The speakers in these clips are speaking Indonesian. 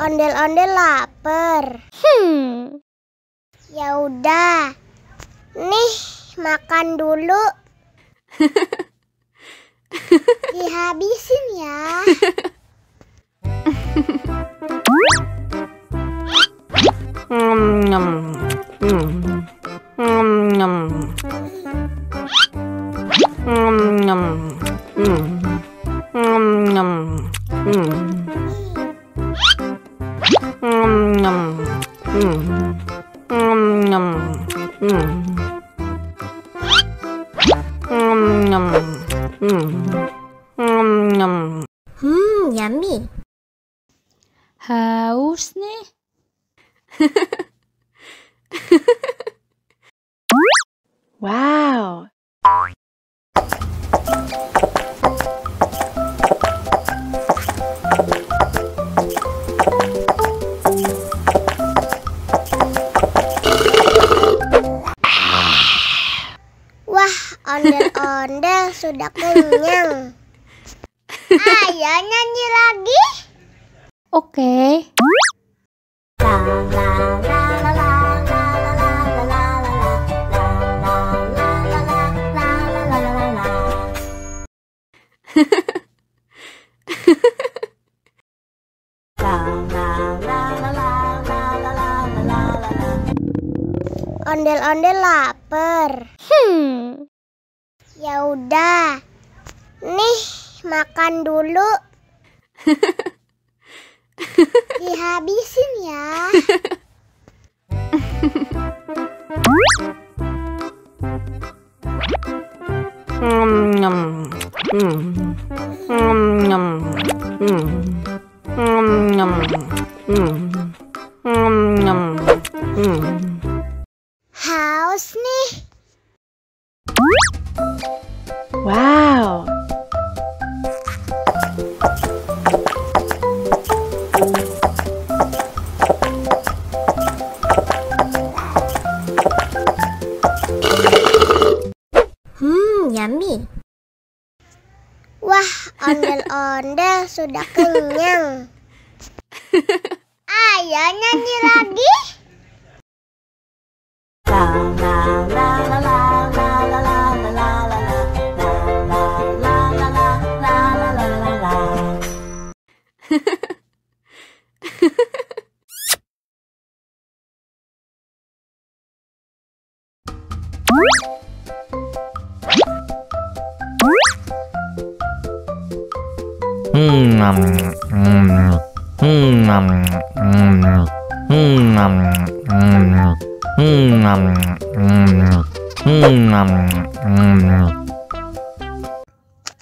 Ondel-ondel lapar. Ya udah. Nih, makan dulu. Dihabisin ya. Yummy. Haus nih. Wow. Wah, ondel-ondel sudah kenyang. Ayo nyanyi lagi. Oke. Ondel-ondel lapar. Ya udah. Nih, makan dulu. Dihabisin ya. Haus nih. Wow. Yummy. Wah, ondel-ondel sudah kenyang. Ayo nyanyi lagi.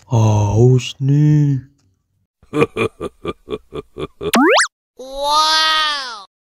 Haus nih. Wow.